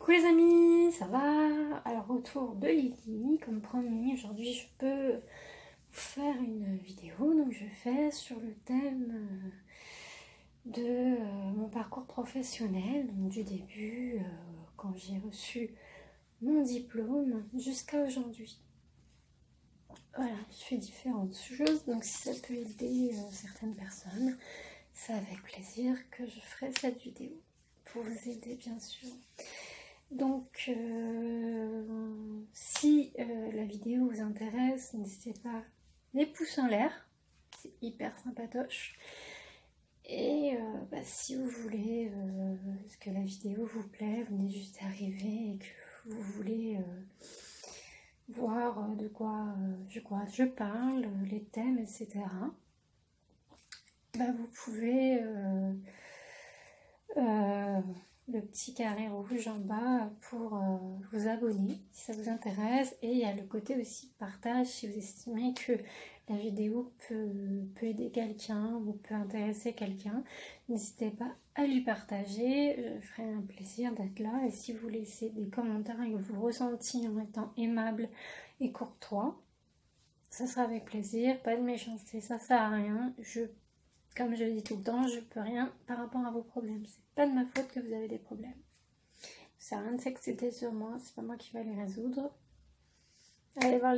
Coucou les amis, ça va? Alors retour de Lily, comme promis, aujourd'hui je peux vous faire une vidéo, donc je fais sur le thème de mon parcours professionnel, donc du début, quand j'ai reçu mon diplôme, jusqu'à aujourd'hui. Voilà, je fais différentes choses, donc si ça peut aider certaines personnes, c'est avec plaisir que je ferai cette vidéo, pour vous aider bien sûr. Donc, si la vidéo vous intéresse, n'hésitez pas les pouces en l'air, c'est hyper sympatoche. Et si vous voulez que la vidéo vous plaît, vous venez juste d'arriver et que vous voulez voir de quoi je parle, les thèmes, etc. Vous pouvez le petit carré rouge en bas pour vous abonner si ça vous intéresse, et il y a le côté aussi partage si vous estimez que la vidéo peut aider quelqu'un ou peut intéresser quelqu'un. N'hésitez pas à lui partager, je ferai un plaisir d'être là. Et si vous laissez des commentaires et que vous ressentez en étant aimable et courtois, ça sera avec plaisir, pas de méchanceté, ça sert à rien. Comme je le dis tout le temps, je peux rien par rapport à vos problèmes. C'est pas de ma faute que vous avez des problèmes. Ça sert à rien de s'exciter sur moi, c'est pas moi qui vais les résoudre. Allez voir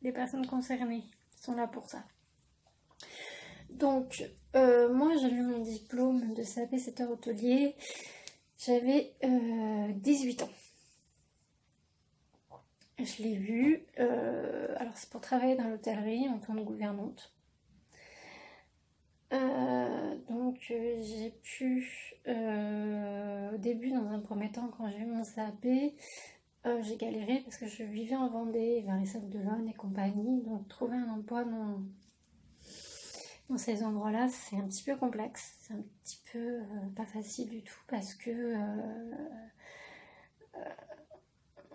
les personnes concernées, qui sont là pour ça. Donc, moi j'ai eu mon diplôme de CAP 7 heures hôtelier, j'avais 18 ans. Je l'ai eu, alors c'est pour travailler dans l'hôtellerie en tant que gouvernante. Donc j'ai pu, au début, dans un premier temps, quand j'ai eu mon CAP, j'ai galéré parce que je vivais en Vendée, vers les Sables-d'Olonne et compagnie, donc trouver un emploi dans ces endroits-là, c'est un petit peu complexe, c'est un petit peu pas facile du tout parce que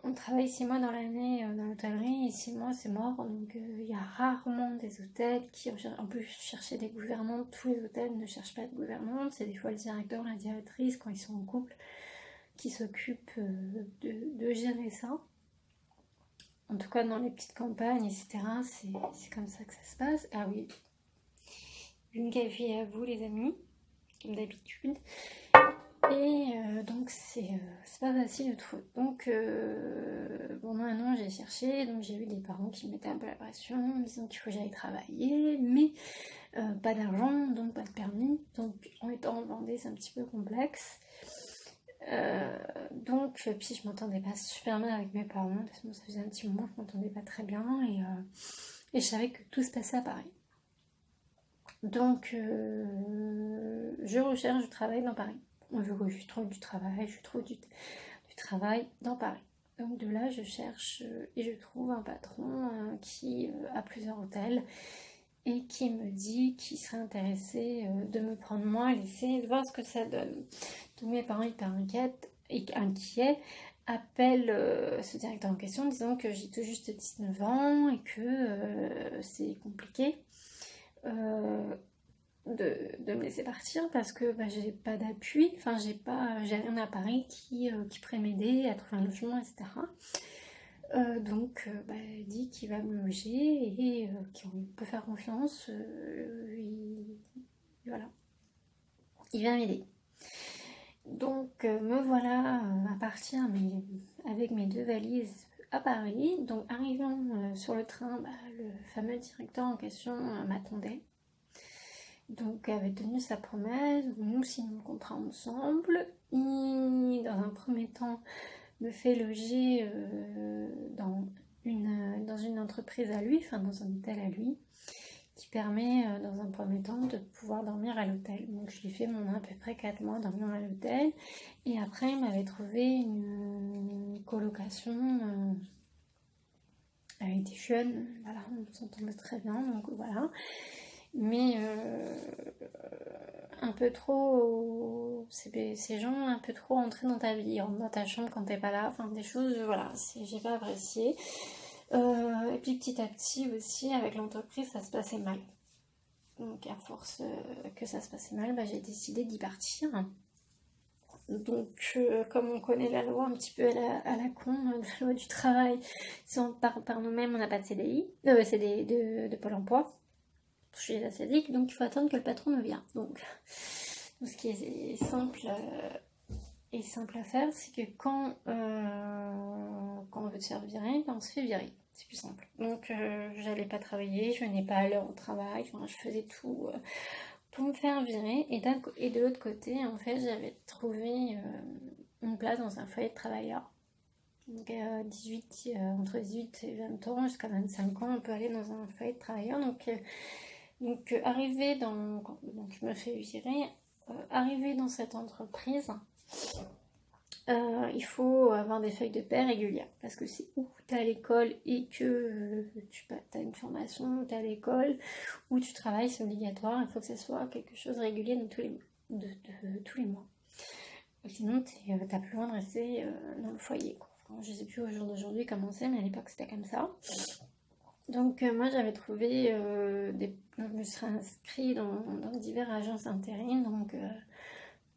on travaille 6 mois dans l'année dans l'hôtellerie et 6 mois c'est mort, donc il y a rarement des hôtels qui en plus chercher des gouvernantes. Tous les hôtels ne cherchent pas de gouvernante, c'est des fois le directeur, la directrice quand ils sont en couple qui s'occupent de gérer ça. En tout cas dans les petites campagnes, etc. C'est comme ça que ça se passe. Ah oui, une café à vous les amis, comme d'habitude. Et donc c'est pas facile de trouver. Donc pendant un an j'ai cherché, donc j'ai eu des parents qui me mettaient un peu la pression en me disant qu'il faut que j'aille travailler, mais pas d'argent, donc pas de permis. Donc en étant en Vendée c'est un petit peu complexe. Donc puis je m'entendais pas super bien avec mes parents, parce que ça faisait un petit moment que je m'entendais pas très bien, et je savais que tout se passait à Paris. Donc je recherche du travail dans Paris. On veut que je trouve du travail, je trouve du travail dans Paris. Donc de là, je cherche et je trouve un patron qui a plusieurs hôtels et qui me dit qu'il serait intéressé de me prendre moi, laisser de voir ce que ça donne. Tous mes parents hyper inquiets appellent ce directeur en question, disant que j'ai tout juste 19 ans et que c'est compliqué. De me laisser partir parce que j'ai pas d'appui, enfin j'ai rien à Paris qui pourrait m'aider à trouver un logement, etc. Donc il dit qu'il va me loger et qu'on peut faire confiance, voilà, il vient m'aider. Donc me voilà à partir avec mes 2 valises à Paris. Donc arrivant sur le train, le fameux directeur en question m'attendait. Donc avait tenu sa promesse, nous signons le contrat ensemble. Il, dans un premier temps, me fait loger dans une entreprise à lui, enfin dans un hôtel à lui, qui permet dans un premier temps de pouvoir dormir à l'hôtel. Donc je lui ai fait à peu près 4 mois dormir à l'hôtel, et après il m'avait trouvé une colocation avec des jeunes, voilà, on s'entendait très bien, donc voilà. Mais un peu trop, ces gens un peu trop entrés dans ta vie, dans ta chambre quand t'es pas là, enfin des choses, voilà, j'ai pas apprécié. Et puis petit à petit aussi avec l'entreprise ça se passait mal. Donc à force que ça se passait mal, j'ai décidé d'y partir. Donc, comme on connaît la loi un petit peu à la con, la loi du travail, si on part par nous-mêmes, on n'a pas de CDI, CDI de Pôle emploi. Je suis la SADIC, donc il faut attendre que le patron nous vienne. Donc, ce qui est simple à faire, c'est que quand on veut se faire virer, ben on se fait virer. C'est plus simple. Donc, j'allais pas travailler, je venais pas à l'heure au travail, enfin, je faisais tout pour me faire virer. Et de l'autre côté, en fait, j'avais trouvé une place dans un foyer de travailleurs. Donc, entre 18 et 20 ans, jusqu'à 25 ans, on peut aller dans un foyer de travailleurs. Donc, donc je me fais virer. Arriver dans cette entreprise, il faut avoir des feuilles de paie régulières parce que c'est où tu es à l'école et que tu as une formation, tu es à l'école, où tu travailles, c'est obligatoire. Il faut que ce soit quelque chose de régulier de tous les mois. Sinon, t'as plus loin de rester dans le foyer, quoi. Enfin, je sais plus au jour d'aujourd'hui comment c'est, mais à l'époque c'était comme ça. Donc moi j'avais trouvé je me suis inscrite dans diverses agences intérim, donc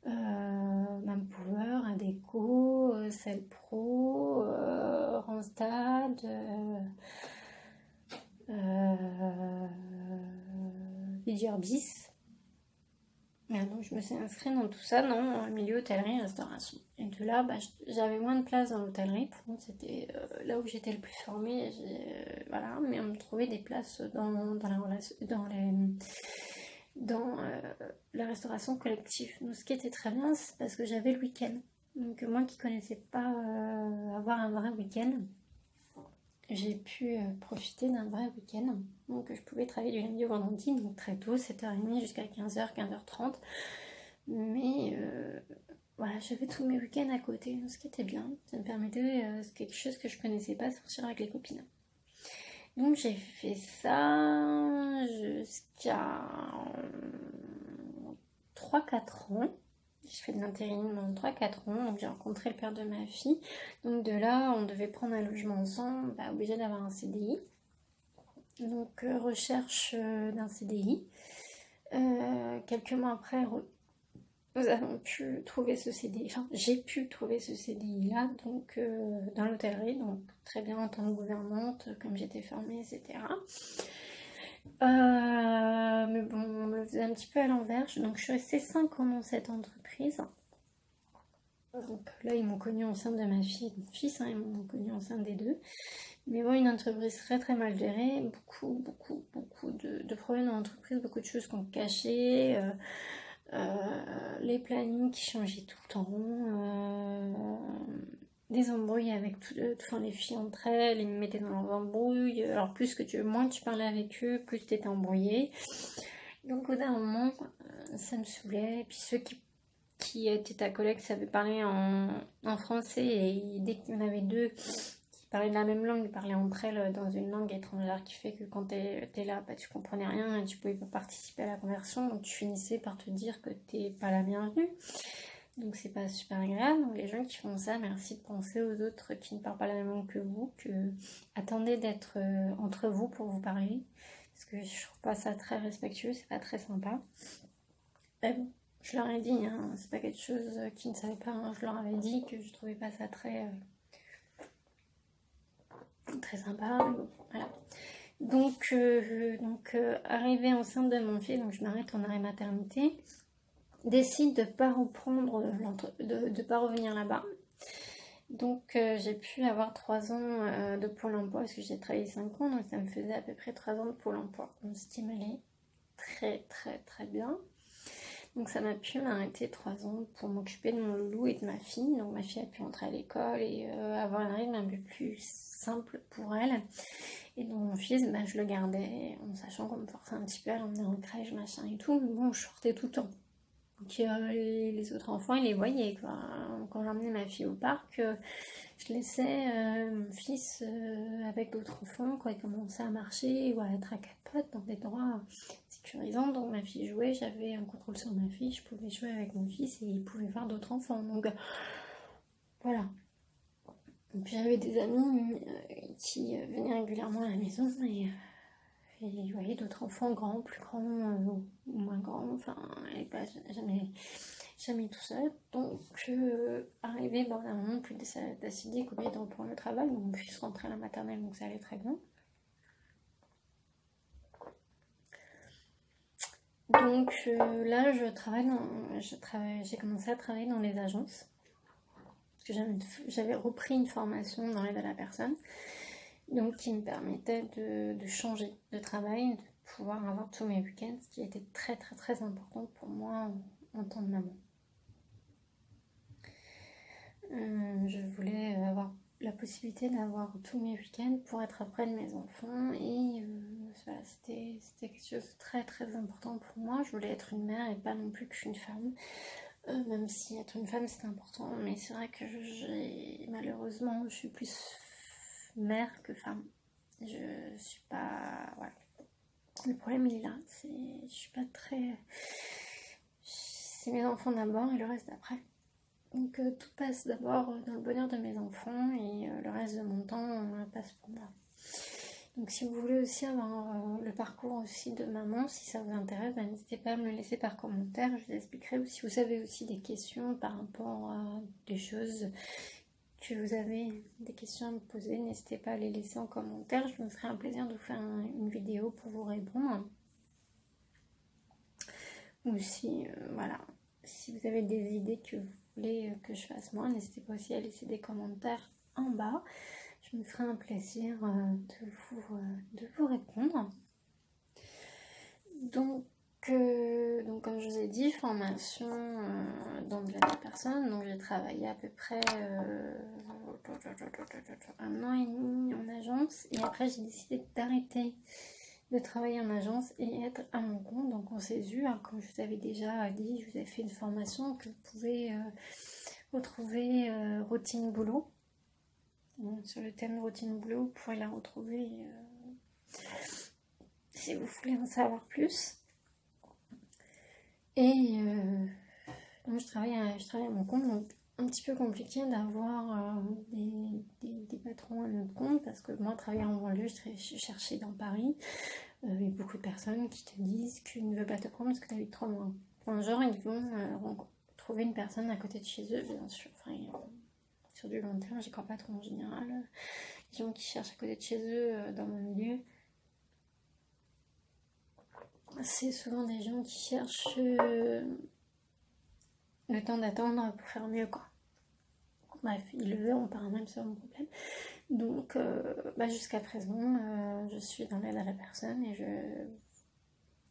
Manpower, Adecco, Cellpro, Randstad, Vidurbis. Donc je me suis inscrite dans tout ça, dans le milieu hôtellerie et restauration. Et de là, j'avais moins de place dans l'hôtellerie, pour moi c'était là où j'étais le plus formée, voilà, mais on me trouvait des places dans la restauration collective. Donc ce qui était très bien, c'est parce que j'avais le week-end. Donc moi qui connaissais pas avoir un vrai week-end, j'ai pu profiter d'un vrai week-end. Donc je pouvais travailler du lundi au vendredi, donc très tôt, 7h30 jusqu'à 15h, 15h30. Mais voilà, j'avais tous mes week-ends à côté, ce qui était bien. Ça me permettait, c'est quelque chose que je connaissais pas, sortir avec les copines. Donc j'ai fait ça jusqu'à 3-4 ans. J'ai fait de l'intérim pendant 3-4 ans, donc j'ai rencontré le père de ma fille. Donc de là, on devait prendre un logement ensemble, obligé d'avoir un CDI. Donc recherche d'un CDI. Quelques mois après, nous avons pu trouver ce CDI, enfin j'ai pu trouver ce CDI là, donc dans l'hôtellerie, donc très bien en tant que gouvernante, comme j'étais formée, etc. Mais bon, on me le faisait un petit peu à l'envers, donc je suis restée 5 ans dans cette entreprise. Donc là, ils m'ont connue enceinte de ma fille et de mon fils, ils m'ont connue enceinte des deux. Mais bon, une entreprise très très mal gérée, beaucoup de problèmes dans l'entreprise, beaucoup de choses qu'on cachait. Les plannings qui changeaient tout le temps, des embrouilles avec les filles entre elles, ils me mettaient dans leurs embrouilles. Alors moins tu parlais avec eux, plus t'étais embrouillé. Donc au bout d'un moment, ça me saoulait. Et puis ceux qui étaient ta collègue savaient parler en français, et dès qu'il y en avait deux qui parlaient de la même langue, ils parlaient entre elles dans une langue étrangère, qui fait que quand t'es là, tu comprenais rien et tu pouvais pas participer à la conversation, donc tu finissais par te dire que t'es pas la bienvenue. Donc c'est pas super agréable. Donc les gens qui font ça, merci de penser aux autres qui ne parlent pas la même langue que vous, attendez d'être entre vous pour vous parler, parce que je trouve pas ça très respectueux, c'est pas très sympa. Bon, je leur ai dit, hein, c'est pas quelque chose qu'ils ne savaient pas, hein, je leur avais dit que je trouvais pas ça très sympa, mais bon, voilà. Donc, arrivée enceinte de mon fils, donc je m'arrête en arrêt maternité, décide de pas reprendre, de pas revenir là-bas. Donc j'ai pu avoir 3 ans de Pôle emploi, parce que j'ai travaillé 5 ans, donc ça me faisait à peu près 3 ans de Pôle emploi. On stimulait très très très bien. Donc ça m'a pu m'arrêter 3 ans pour m'occuper de mon loulou et de ma fille. Donc ma fille a pu entrer à l'école et avoir un rythme un peu plus simple pour elle. Et donc mon fils, je le gardais en sachant qu'on me forçait un petit peu à l'emmener en crèche, machin et tout. Mais bon, je sortais tout le temps. Donc les autres enfants, ils les voyaient, quoi. Quand j'emmenais ma fille au parc, je laissais mon fils avec d'autres enfants, quoi. Il commençait à marcher ou à être à 4 pattes dans des endroits sécurisants. Donc ma fille jouait, j'avais un contrôle sur ma fille, je pouvais jouer avec mon fils et il pouvait voir d'autres enfants. Donc voilà. Et puis j'avais des amis qui venaient régulièrement à la maison et ils voyaient d'autres enfants grands, plus grands ou moins grands. Enfin, jamais tout seul. Donc, arrivé à un moment plus d'acidique, au lieu de reprendre le travail, on puisse rentrer à la maternelle, donc ça allait très bien. Donc là, j'ai commencé à travailler dans les agences. Parce que j'avais repris une formation dans l'aide à la personne, donc qui me permettait de changer de travail, de pouvoir avoir tous mes week-ends, ce qui était très très très important pour moi en tant que maman. Je voulais avoir la possibilité d'avoir tous mes week-ends pour être auprès de mes enfants et voilà, c'était quelque chose de très très important pour moi. Je voulais être une mère et pas non plus qu'une femme, même si être une femme c'est important, mais c'est vrai que malheureusement je suis plus mère que femme. Je suis pas... Voilà. Le problème il est là, je suis pas très... C'est mes enfants d'abord et le reste après. Donc tout passe d'abord dans le bonheur de mes enfants et le reste de mon temps passe pour moi. Donc si vous voulez aussi avoir le parcours aussi de maman, si ça vous intéresse, n'hésitez pas à me le laisser par commentaire, je vous expliquerai. Ou si vous avez aussi des questions par rapport à des choses que vous avez, des questions à me poser, n'hésitez pas à les laisser en commentaire. Je me ferai un plaisir de vous faire une vidéo pour vous répondre. Ou si, voilà, si vous avez des idées que vous voulez que je fasse moi, n'hésitez pas aussi à laisser des commentaires en bas. Je me ferai un plaisir de vous répondre. Donc comme je vous ai dit, formation dans de la personne. Donc j'ai travaillé à peu près 1 an et demi en agence. Et après j'ai décidé d'arrêter de travailler en agence et être à mon compte. Donc on s'est vu, hein, comme je vous avais déjà dit, je vous ai fait une formation que vous pouvez retrouver routine boulot. Donc, sur le thème routine boulot, vous pourrez la retrouver si vous voulez en savoir plus. Et donc je travaille à mon compte, donc un petit peu compliqué d'avoir des patrons à notre compte, parce que moi, travailler en banlieue, je cherchais dans Paris. Il y a beaucoup de personnes qui te disent qu'ils ne veulent pas te prendre parce que tu habites trop loin. Enfin, genre, ils vont trouver une personne à côté de chez eux, bien sûr. Enfin, sur du long terme, j'y crois pas trop en général. Les gens qui cherchent à côté de chez eux dans mon milieu, c'est souvent des gens qui cherchent le temps d'attendre pour faire mieux, quoi. Bref, ils le veulent, on part même sur mon problème. Donc, jusqu'à présent, je suis dans l'aide à la personne et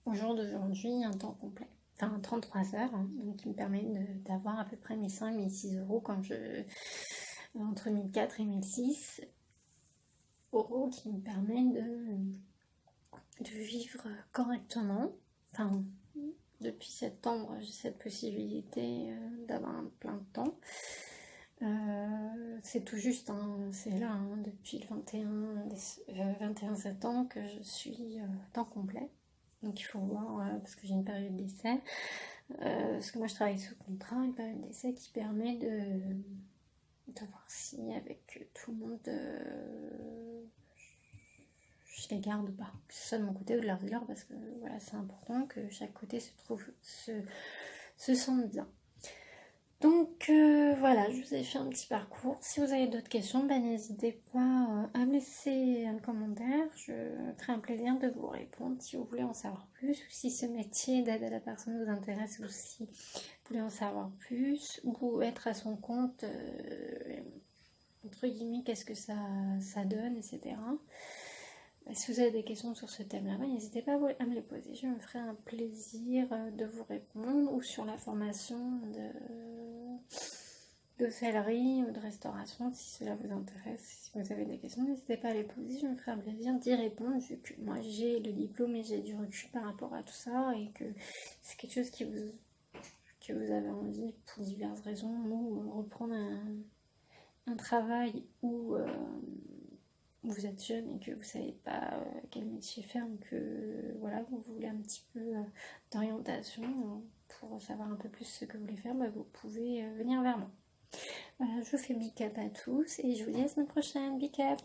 au jour d'aujourd'hui, un temps complet. Enfin, 33 heures, hein, donc qui me permet d'avoir à peu près 1 500-1 600 euros entre 1004 et 1006 euros qui me permet de vivre correctement. Enfin, depuis septembre, j'ai cette possibilité d'avoir un plein de temps. C'est tout juste, hein, c'est là, hein, depuis le 21 septembre que je suis temps complet. Donc il faut voir, parce que j'ai une période d'essai, parce que moi je travaille sous contrat, une période d'essai qui permet de voir si avec tout le monde je les garde ou pas, que ce soit de mon côté ou de leur, parce que voilà, c'est important que chaque côté se sente bien. Donc voilà, je vous ai fait un petit parcours. Si vous avez d'autres questions, n'hésitez pas à me laisser un commentaire. Je ferai un plaisir de vous répondre si vous voulez en savoir plus. Ou si ce métier d'aide à la personne vous intéresse, ou si vous voulez en savoir plus, ou être à son compte, entre guillemets, qu'est-ce que ça donne, etc. Si vous avez des questions sur ce thème-là, n'hésitez pas à me les poser. Je me ferai un plaisir de vous répondre, ou sur la formation d'hôtellerie ou de restauration, si cela vous intéresse. Si vous avez des questions, n'hésitez pas à les poser. Je me ferai un plaisir d'y répondre, vu que moi j'ai le diplôme et j'ai du recul par rapport à tout ça, et que c'est quelque chose que vous avez envie pour diverses raisons, ou reprendre un travail où vous êtes jeune et que vous savez pas quel métier faire, ou que voilà, vous voulez un petit peu d'orientation pour savoir un peu plus ce que vous voulez faire, vous pouvez venir vers moi. Voilà, je vous fais big up à tous et je vous dis à la semaine prochaine. Big up!